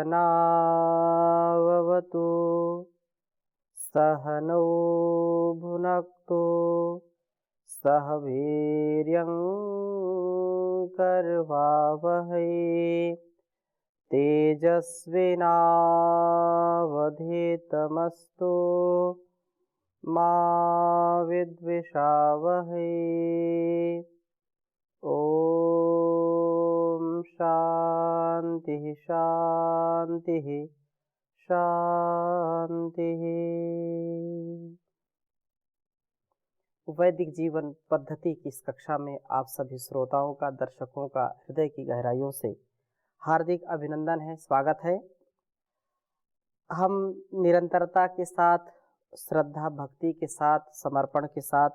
सहनाववतु सहनौ भुनक्तु सह वीर्यं करवावहै तेजस्विनावधीतमस्तु मा विद्विषावहै। ओम शांति शांति शांति। वैदिक जीवन पद्धति की इस कक्षा में आप सभी श्रोताओं का, दर्शकों का हृदय की गहराइयों से हार्दिक अभिनंदन है, स्वागत है। हम निरंतरता के साथ, श्रद्धा भक्ति के साथ, समर्पण के साथ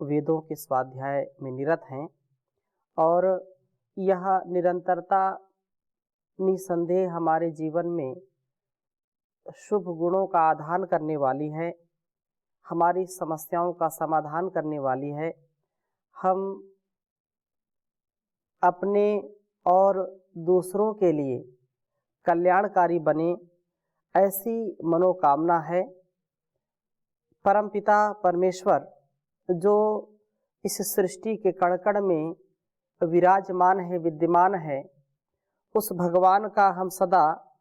वेदों के स्वाध्याय में निरत हैं और यह निरंतरता निसंदेह हमारे जीवन में शुभ गुणों का आधान करने वाली है, हमारी समस्याओं का समाधान करने वाली है। हम अपने और दूसरों के लिए कल्याणकारी बने, ऐसी मनोकामना है। परमपिता परमेश्वर जो इस सृष्टि के कण-कण में विराजमान है, विद्यमान है, उस भगवान का हम सदा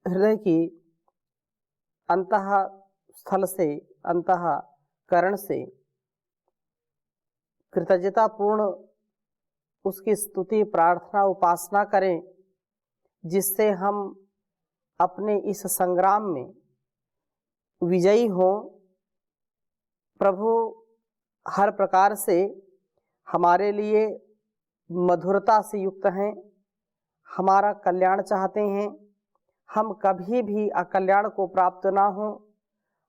हृदय की अंतः स्थल से, अंतःकरण से कृतज्ञतापूर्ण उसकी स्तुति, प्रार्थना, उपासना करें, जिससे हम अपने इस संग्राम में विजयी हों। प्रभु हर प्रकार से हमारे लिए मधुरता से युक्त हैं, हमारा कल्याण चाहते हैं। हम कभी भी अकल्याण को प्राप्त ना हो,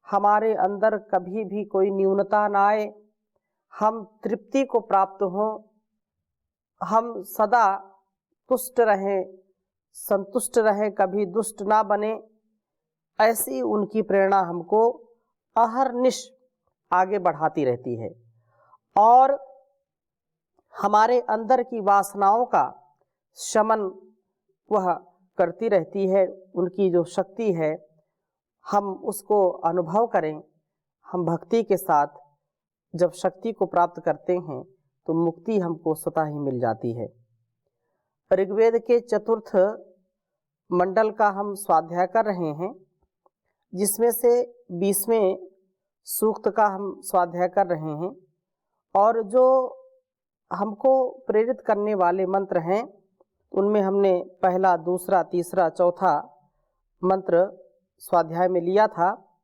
हमारे अंदर कभी भी कोई न्यूनता ना आए, हम तृप्ति को प्राप्त हों, हम सदा तुष्ट रहें, संतुष्ट रहें, कभी दुष्ट ना बने। ऐसी उनकी प्रेरणा हमको अहरनिश आगे बढ़ाती रहती है और हमारे अंदर की वासनाओं का शमन वह करती रहती है। उनकी जो शक्ति है हम उसको अनुभव करें। हम भक्ति के साथ जब शक्ति को प्राप्त करते हैं तो मुक्ति हमको स्वतः ही मिल जाती है। ऋग्वेद के चतुर्थ मंडल का हम स्वाध्याय कर रहे हैं, जिसमें से 20वें सूक्त का हम स्वाध्याय कर रहे हैं और जो हमको प्रेरित करने वाले मंत्र हैं उनमें हमने पहला, दूसरा, तीसरा, चौथा मंत्र स्वाध्याय में लिया था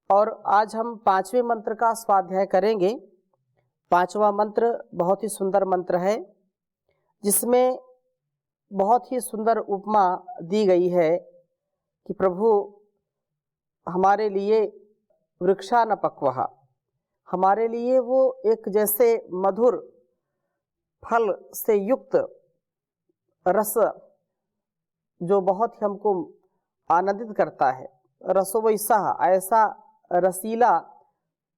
और आज हम 5वें मंत्र का स्वाध्याय करेंगे। 5वां मंत्र बहुत ही सुंदर मंत्र है, जिसमें बहुत ही सुंदर उपमा दी गई है कि प्रभु हमारे लिए वृक्षा न पक्वः, हमारे लिए वो एक जैसे मधुर फल से युक्त रस जो बहुत ही हमको आनंदित करता है, रसो वैसा, ऐसा रसीला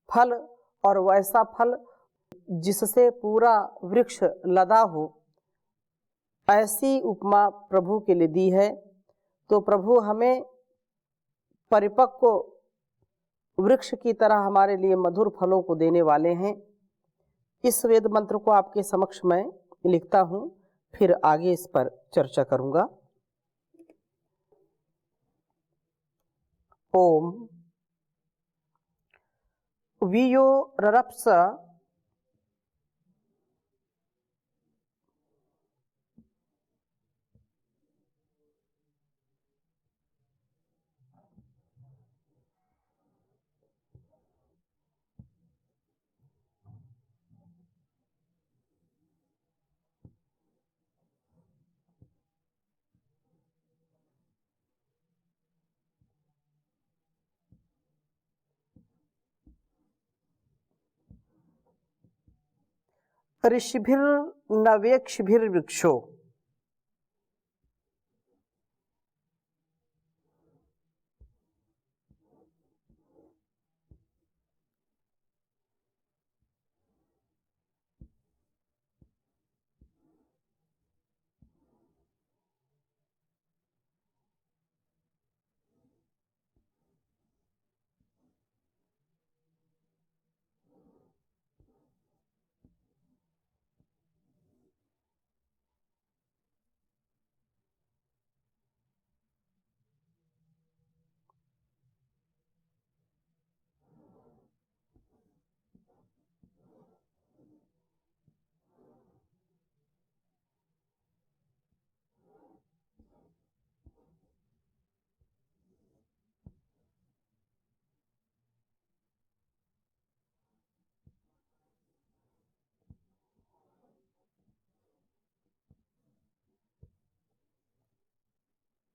फल और वैसा फल जिससे पूरा वृक्ष लदा हो, ऐसी उपमा प्रभु के लिए दी है। तो प्रभु हमें परिपक्व वृक्ष की तरह हमारे लिए मधुर फलों को देने वाले हैं। इस वेद मंत्र को आपके समक्ष मैं लिखता हूँ, फिर आगे इस पर चर्चा करूँगा। ओम वियो ररप्स ऋषिभिर्नवेक्षिभिर्वृक्षो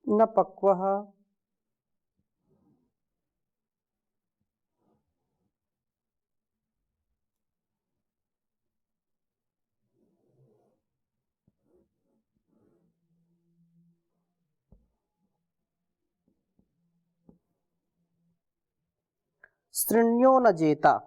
न पक्वः शृण्यो न जेता।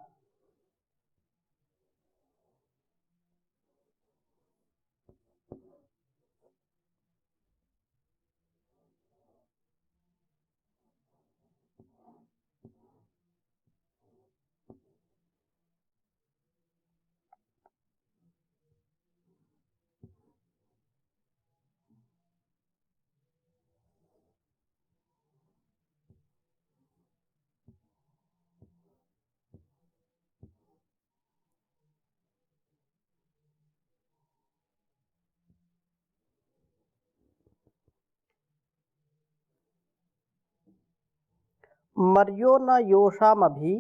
मर्यो न योषामभि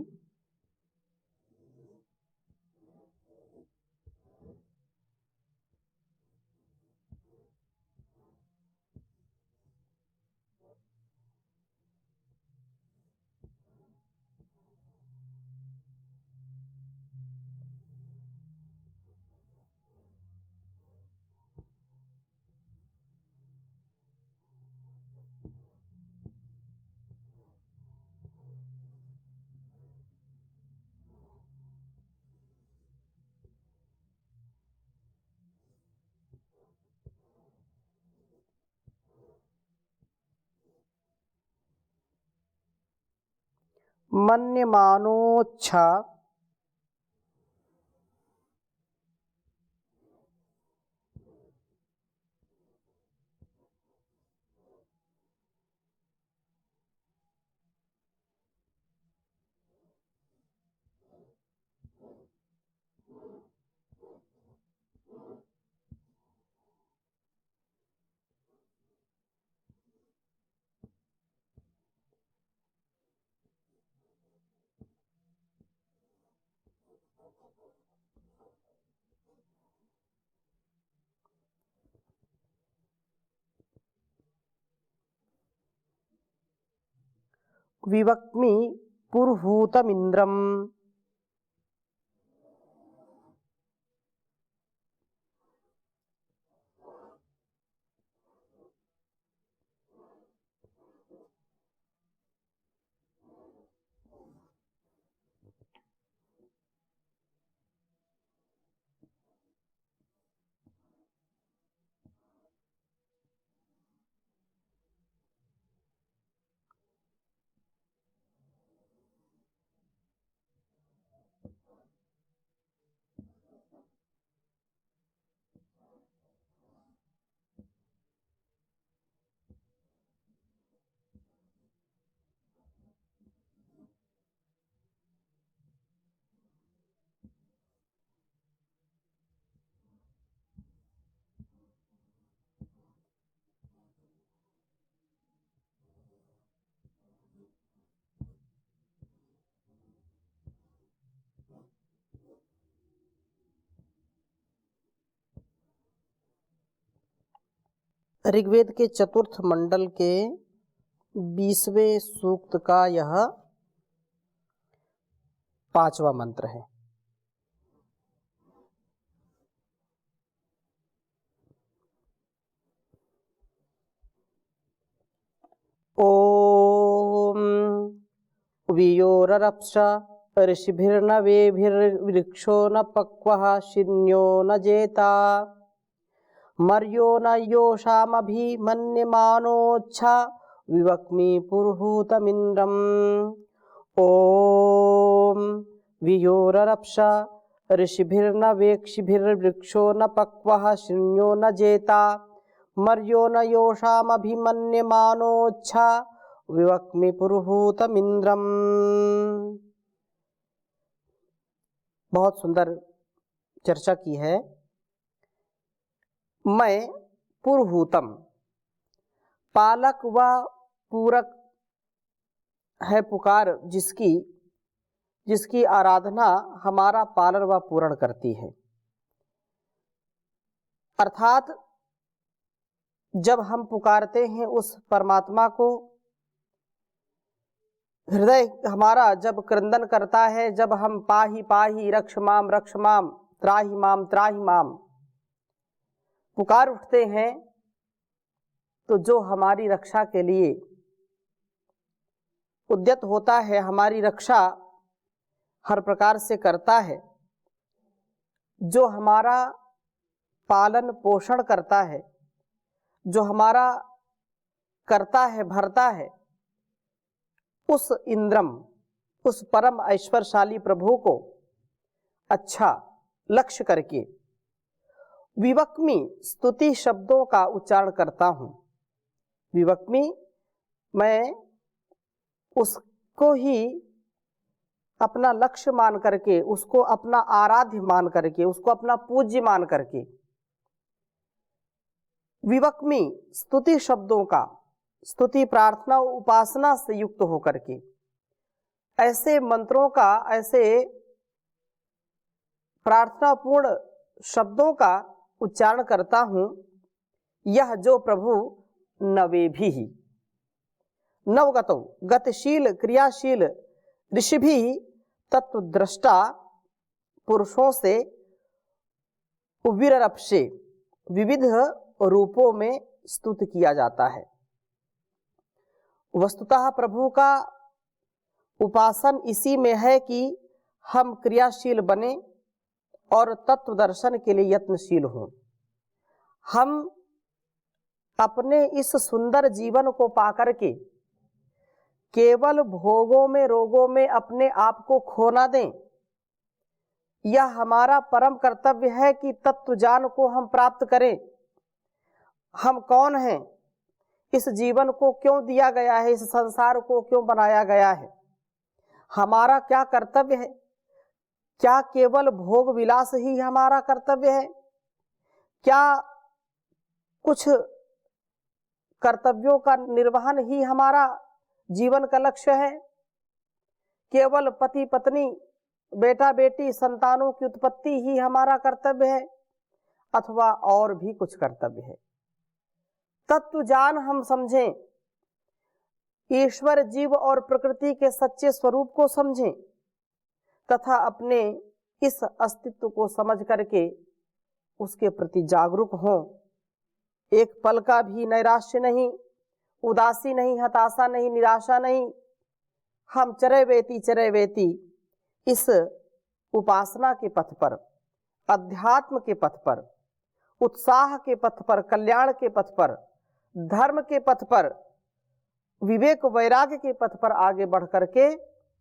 मन्यमानोच्छा विवक्मि पुरुहूतमिन्द्रम्। ऋग्वेद के चतुर्थ मंडल के 20वें सूक्त का यह 5वां मंत्र है। ओम वियोररप्स ऋषिभिर्न वेभिर्वृक्षो न पक्वः शिन्यो न जेता मर्यो न योषामभिमन्यमानोच्छा विवक्मि पुरुहूतमिन्द्रम्। ओम वियोररप्स ऋषिभिर्न वेक्षिभिर्वृक्षो न पक्वः शिन्यो न जेता मर्यो न योषामभिमन्यमानोच्छा विवक्मि पुरुहूतमिन्द्रम्। बहुत सुंदर चर्चा की है। मैं पुरुहूतम, पालक व पूरक है पुकार जिसकी आराधना हमारा पालन व पूर्ण करती है। अर्थात जब हम पुकारते हैं उस परमात्मा को, हृदय हमारा जब क्रंदन करता है, जब हम पाही पाही रक्ष माम त्राहि माम पुकार उठते हैं, तो जो हमारी रक्षा के लिए उद्यत होता है, हमारी रक्षा हर प्रकार से करता है, जो हमारा पालन पोषण करता है, जो हमारा करता है भरता है, उस इंद्रम, उस परम ऐश्वर्यशाली प्रभु को अच्छा लक्ष्य करके विवक्मी स्तुति शब्दों का उच्चारण करता हूँ। विवक्मी, मैं उसको ही अपना लक्ष्य मान करके, उसको अपना आराध्य मान करके, उसको अपना पूज्य मान करके विवक्मी स्तुति शब्दों का, स्तुति प्रार्थना उपासना से युक्त होकर के ऐसे मंत्रों का, ऐसे प्रार्थनापूर्ण शब्दों का उच्चारण करता हूँ। यह जो प्रभु नवे भी नवगतो गतिशील क्रियाशील ऋषि तत्वद्रष्टा पुरुषों से विररपसे विविध रूपों में स्तुत किया जाता है। वस्तुतः प्रभु का उपासन इसी में है कि हम क्रियाशील बने और तत्व दर्शन के लिए यत्नशील हों। हम अपने इस सुंदर जीवन को पाकर के केवल भोगों में, रोगों में अपने आप को खो ना दें। यह हमारा परम कर्तव्य है कि तत्व ज्ञान को हम प्राप्त करें। हम कौन हैं, इस जीवन को क्यों दिया गया है, इस संसार को क्यों बनाया गया है, हमारा क्या कर्तव्य है। क्या केवल भोग विलास ही हमारा कर्तव्य है? क्या कुछ कर्तव्यों का निर्वहन ही हमारा जीवन का लक्ष्य है? केवल पति पत्नी, बेटा बेटी, संतानों की उत्पत्ति ही हमारा कर्तव्य है, अथवा और भी कुछ कर्तव्य है? तत्व ज्ञान हम समझें, ईश्वर, जीव और प्रकृति के सच्चे स्वरूप को समझें तथा अपने इस अस्तित्व को समझ करके उसके प्रति जागरूक हों। एक पल का भी नैराश्य नहीं, उदासी नहीं, हताशा नहीं, निराशा नहीं। हम चरे वेती इस उपासना के पथ पर, अध्यात्म के पथ पर, उत्साह के पथ पर, कल्याण के पथ पर, धर्म के पथ पर, विवेक वैराग्य के पथ पर आगे बढ़ करके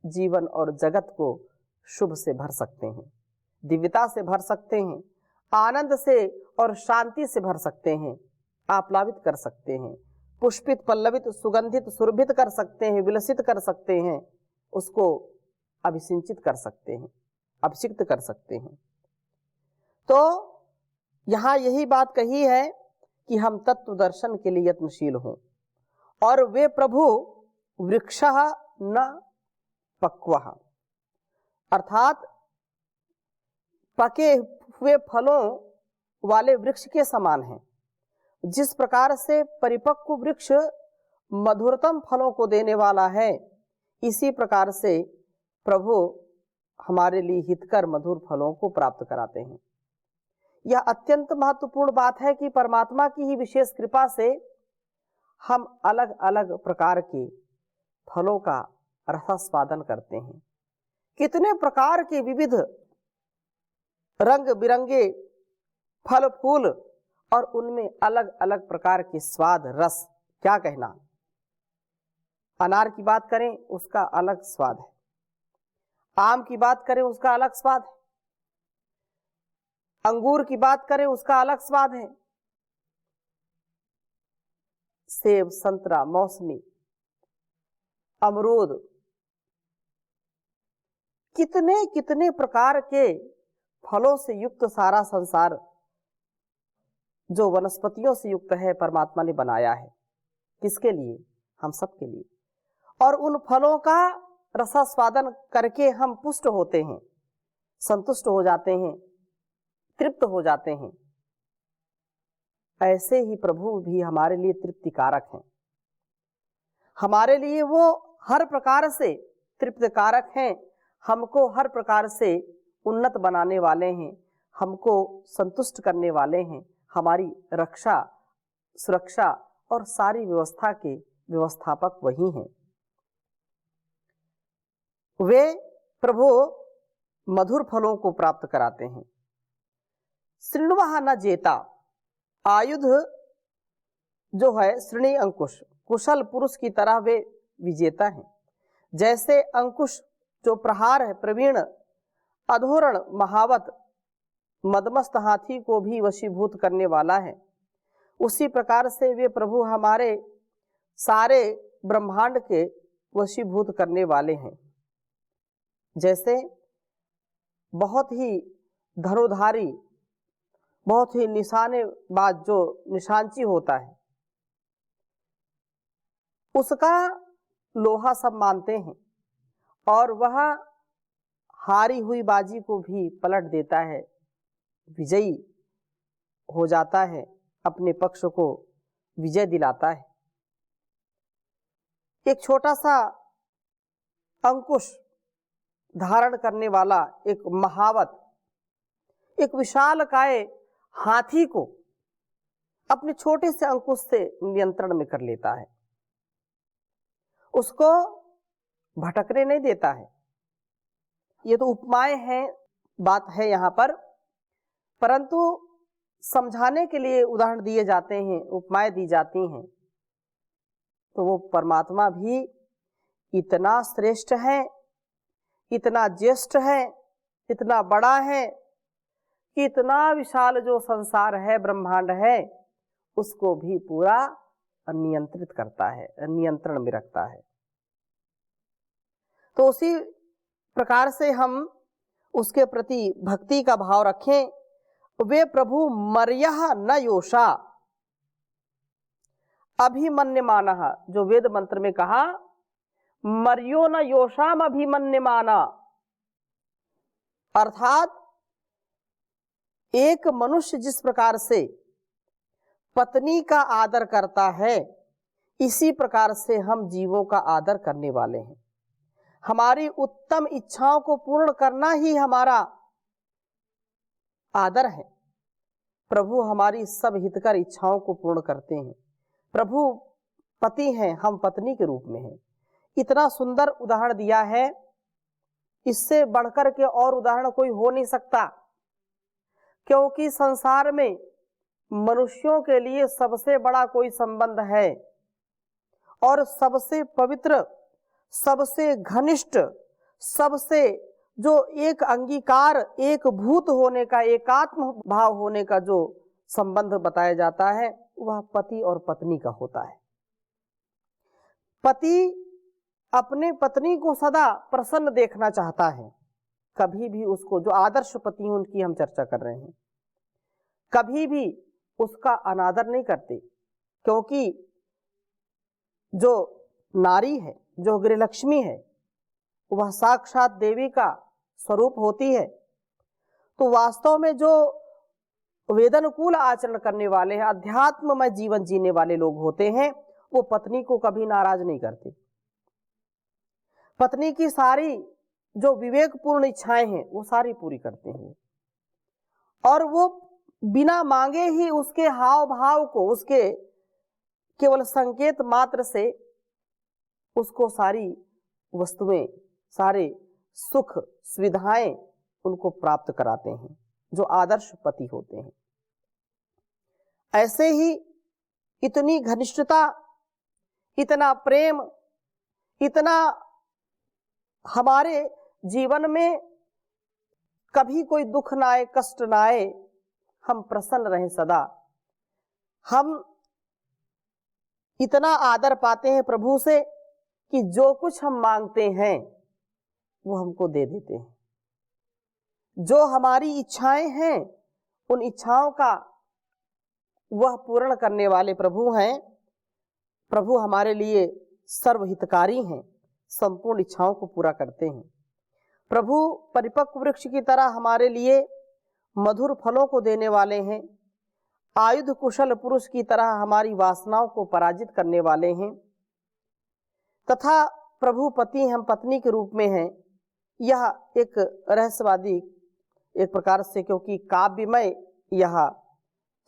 जीवन और जगत को शुभ से भर सकते हैं, दिव्यता से भर सकते हैं, आनंद से और शांति से भर सकते हैं, आप्लावित कर सकते हैं, पुष्पित पल्लवित सुगंधित सुरभित कर सकते हैं, विलसित कर सकते हैं, उसको अभिसिंचित कर सकते हैं, अभिषिक्त कर सकते हैं। तो यहाँ यही बात कही है कि हम तत्व दर्शन के लिए यत्नशील हों। और वे प्रभु वृक्षः न पक्वः, अर्थात पके हुए फलों वाले वृक्ष के समान हैं। जिस प्रकार से परिपक्व वृक्ष मधुरतम फलों को देने वाला है, इसी प्रकार से प्रभु हमारे लिए हितकर मधुर फलों को प्राप्त कराते हैं। यह अत्यंत महत्वपूर्ण बात है कि परमात्मा की ही विशेष कृपा से हम अलग अलग प्रकार के फलों का रसास्वादन करते हैं। कितने प्रकार के विविध रंग बिरंगे फल फूल और उनमें अलग अलग प्रकार के स्वाद रस, क्या कहना। अनार की बात करें उसका अलग स्वाद है, आम की बात करें उसका अलग स्वाद है, अंगूर की बात करें उसका अलग स्वाद है, सेब, संतरा, मौसमी, अमरूद, कितने कितने प्रकार के फलों से युक्त सारा संसार जो वनस्पतियों से युक्त है परमात्मा ने बनाया है। किसके लिए? हम सब के लिए। और उन फलों का रसास्वादन करके हम पुष्ट होते हैं, संतुष्ट हो जाते हैं, तृप्त हो जाते हैं। ऐसे ही प्रभु भी हमारे लिए तृप्तिकारक हैं। हमारे लिए वो हर प्रकार से तृप्तिकारक हैं, हमको हर प्रकार से उन्नत बनाने वाले हैं, हमको संतुष्ट करने वाले हैं, हमारी रक्षा सुरक्षा और सारी व्यवस्था के व्यवस्थापक वही हैं। वे प्रभु मधुर फलों को प्राप्त कराते हैं। श्रृण्वः न जेता, आयुध जो है श्रृणी अंकुश, कुशल पुरुष की तरह वे विजेता हैं। जैसे अंकुश जो प्रहार है प्रवीण अधोरण महावत मदमस्त हाथी को भी वशीभूत करने वाला है, उसी प्रकार से वे प्रभु हमारे सारे ब्रह्मांड के वशीभूत करने वाले हैं। जैसे बहुत ही धनुधारी, बहुत ही निशानेबाज जो निशानची होता है, उसका लोहा सब मानते हैं और वह हारी हुई बाजी को भी पलट देता है, विजयी हो जाता है, अपने पक्ष को विजय दिलाता है। एक छोटा सा अंकुश धारण करने वाला एक महावत, एक विशालकाय हाथी को अपने छोटे से अंकुश से नियंत्रण में कर लेता है, उसको भटकने नहीं देता है। ये तो उपमाएं हैं, बात है यहाँ पर, परंतु समझाने के लिए उदाहरण दिए जाते हैं, उपमाएं दी जाती हैं। तो वो परमात्मा भी इतना श्रेष्ठ है, इतना ज्येष्ठ है, इतना बड़ा है कि इतना विशाल जो संसार है, ब्रह्मांड है, उसको भी पूरा नियंत्रित करता है, नियंत्रण में रखता है। तो उसी प्रकार से हम उसके प्रति भक्ति का भाव रखें। वे प्रभु मर्यः न योषा अभिमन्यमानः, जो वेद मंत्र में कहा मर्यो न योषाम अभिमन्यमाना, अर्थात एक मनुष्य जिस प्रकार से पत्नी का आदर करता है, इसी प्रकार से हम जीवों का आदर करने वाले हैं। हमारी उत्तम इच्छाओं को पूर्ण करना ही हमारा आदर है। प्रभु हमारी सब हितकर इच्छाओं को पूर्ण करते हैं। प्रभु पति हैं, हम पत्नी के रूप में हैं। इतना सुंदर उदाहरण दिया है, इससे बढ़कर के और उदाहरण कोई हो नहीं सकता, क्योंकि संसार में मनुष्यों के लिए सबसे बड़ा कोई संबंध है और सबसे पवित्र, सबसे घनिष्ठ, सबसे जो एक अंगीकार, एक भूत होने का, एकात्म भाव होने का जो संबंध बताया जाता है, वह पति और पत्नी का होता है। पति अपने पत्नी को सदा प्रसन्न देखना चाहता है, कभी भी उसको, जो आदर्श पति उनकी हम चर्चा कर रहे हैं, कभी भी उसका अनादर नहीं करते, क्योंकि जो नारी है, जो गृहलक्ष्मी है, वह साक्षात देवी का स्वरूप होती है। तो वास्तव में जो वेदानुकूल आचरण करने वाले हैं, अध्यात्ममय जीवन जीने वाले लोग होते हैं, वो पत्नी को कभी नाराज नहीं करते। पत्नी की सारी जो विवेकपूर्ण इच्छाएं हैं, वो सारी पूरी करते हैं, और वो बिना मांगे ही उसके हाव भाव को, उसके केवल संकेत मात्र से उसको सारी वस्तुएं, सारे सुख सुविधाएं उनको प्राप्त कराते हैं, जो आदर्श पति होते हैं। ऐसे ही इतनी घनिष्ठता, इतना प्रेम, इतना हमारे जीवन में कभी कोई दुख ना आए, कष्ट ना आए, हम प्रसन्न रहें सदा। हम इतना आदर पाते हैं प्रभु से कि जो कुछ हम मांगते हैं वो हमको दे देते हैं। जो हमारी इच्छाएं हैं, उन इच्छाओं का वह पूर्ण करने वाले प्रभु हैं। प्रभु हमारे लिए सर्वहितकारी हैं, संपूर्ण इच्छाओं को पूरा करते हैं। प्रभु परिपक्व वृक्ष की तरह हमारे लिए मधुर फलों को देने वाले हैं। आयुध कुशल पुरुष की तरह हमारी वासनाओं को पराजित करने वाले हैं तथा प्रभु पति हम पत्नी के रूप में हैं। यह एक रहस्यवादी एक प्रकार से, क्योंकि काव्यमय यह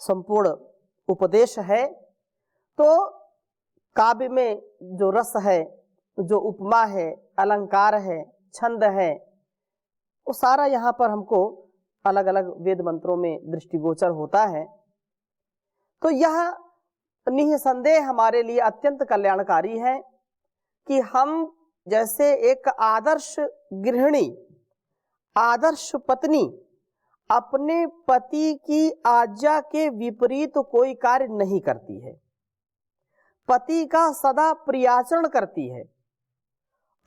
संपूर्ण उपदेश है, तो काव्य में जो रस है, जो उपमा है, अलंकार है, छंद है, वो सारा यहाँ पर हमको अलग अलग वेद मंत्रों में दृष्टिगोचर होता है। तो यह निसंदेह हमारे लिए अत्यंत कल्याणकारी है कि हम जैसे एक आदर्श गृहिणी, आदर्श पत्नी अपने पति की आज्ञा के विपरीत कोई कार्य नहीं करती है, पति का सदा प्रियाचरण करती है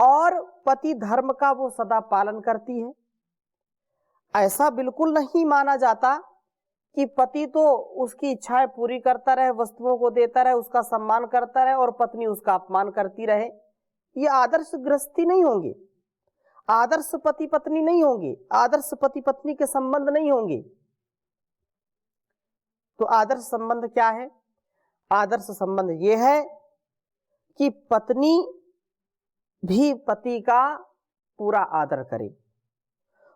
और पति धर्म का वो सदा पालन करती है। ऐसा बिल्कुल नहीं माना जाता कि पति तो उसकी इच्छाएं पूरी करता रहे, वस्तुओं को देता रहे, उसका सम्मान करता रहे और पत्नी उसका अपमान करती रहे। ये आदर्श गृहस्थी नहीं होंगे, आदर्श पति पत्नी नहीं होंगे, आदर्श पति पत्नी के संबंध नहीं होंगे। तो आदर्श संबंध क्या है? आदर्श संबंध ये है कि पत्नी भी पति का पूरा आदर करे।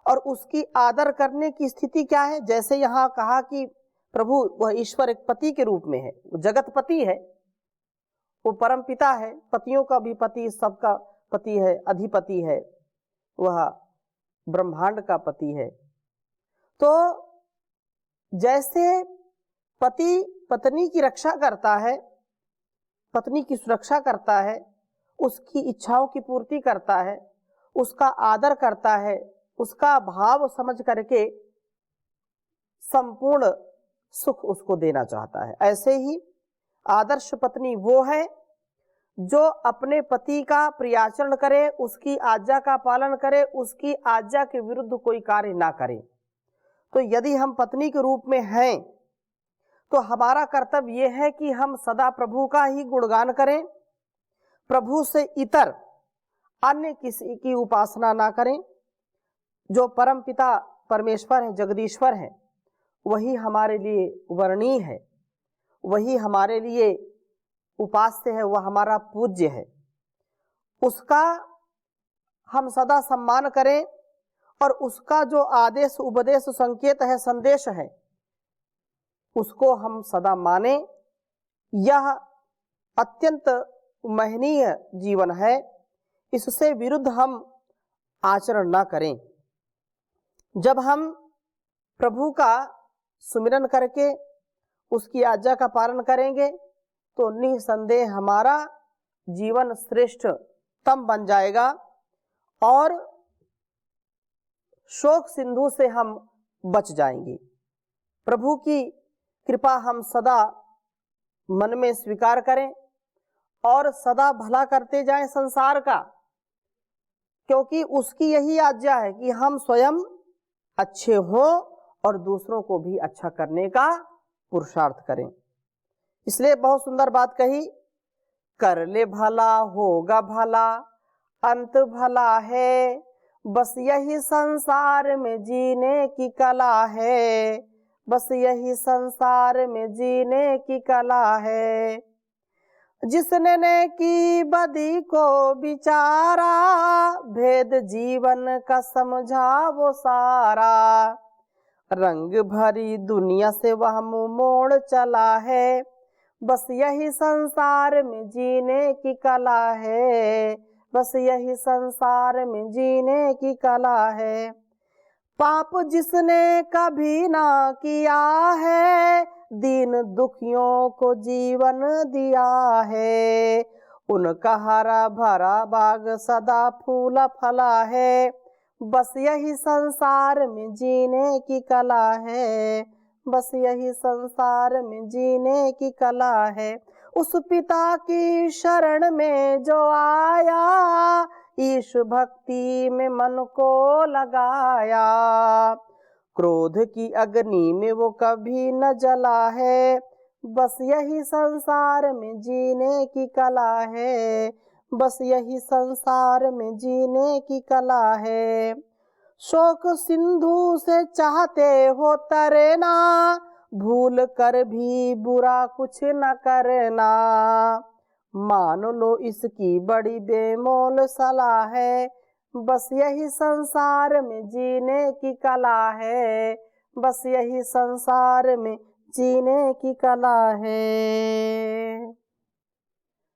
और उसकी आदर करने की स्थिति क्या है? जैसे यहाँ कहा कि प्रभु वह ईश्वर एक पति के रूप में है, वो जगत पति है, वो परम पिता है, पतियों का भी पति, सबका पति है, अधिपति है, वह ब्रह्मांड का पति है। तो जैसे पति पत्नी की रक्षा करता है, पत्नी की सुरक्षा करता है, उसकी इच्छाओं की पूर्ति करता है, उसका आदर करता है, उसका भाव समझ करके संपूर्ण सुख उसको देना चाहता है, ऐसे ही आदर्श पत्नी वो है जो अपने पति का प्रियाचरण करे, उसकी आज्ञा का पालन करे, उसकी आज्ञा के विरुद्ध कोई कार्य ना करे। तो यदि हम पत्नी के रूप में हैं तो हमारा कर्तव्य यह है कि हम सदा प्रभु का ही गुणगान करें, प्रभु से इतर अन्य किसी की उपासना ना करें। जो परम पिता परमेश्वर है, जगदीश्वर है, वही हमारे लिए वर्णीय है, वही हमारे लिए उपास्य है, वह हमारा पूज्य है। उसका हम सदा सम्मान करें और उसका जो आदेश, उपदेश, संकेत है, संदेश है, उसको हम सदा माने। यह अत्यंत महनीय जीवन है, इससे विरुद्ध हम आचरण ना करें। जब हम प्रभु का सुमिरन करके उसकी आज्ञा का पालन करेंगे तो निसंदेह हमारा जीवन श्रेष्ठतम बन जाएगा और शोक सिंधु से हम बच जाएंगे। प्रभु की कृपा हम सदा मन में स्वीकार करें और सदा भला करते जाएं संसार का, क्योंकि उसकी यही आज्ञा है कि हम स्वयं अच्छे हों और दूसरों को भी अच्छा करने का पुरुषार्थ करें। इसलिए बहुत सुंदर बात कही, कर ले भला होगा भला, अंत भला है, बस यही संसार में जीने की कला है, बस यही संसार में जीने की कला है। जिसने नेकी बदी को विचारा, भेद जीवन का समझा वो सारा, रंग भरी दुनिया से वह मुंह मोड़ चला है, बस यही संसार में जीने की कला है, बस यही संसार में जीने की कला है। पाप जिसने कभी ना किया है, दीन दुखियों को जीवन दिया है, उनका हरा भरा बाग सदा फूला फला है, बस यही संसार में जीने की कला है, बस यही संसार में जीने की कला है। उस पिता की शरण में जो आया, ईश भक्ति में मन को लगाया, क्रोध की अग्नि में वो कभी न जला है, बस यही संसार में जीने की कला है, बस यही संसार में जीने की कला है। शोक सिंधु से चाहते हो तरना, भूल कर भी बुरा कुछ न करना। मान लो इसकी बड़ी बेमोल सलाह है, बस यही संसार में जीने की कला है, बस यही संसार में जीने की कला है।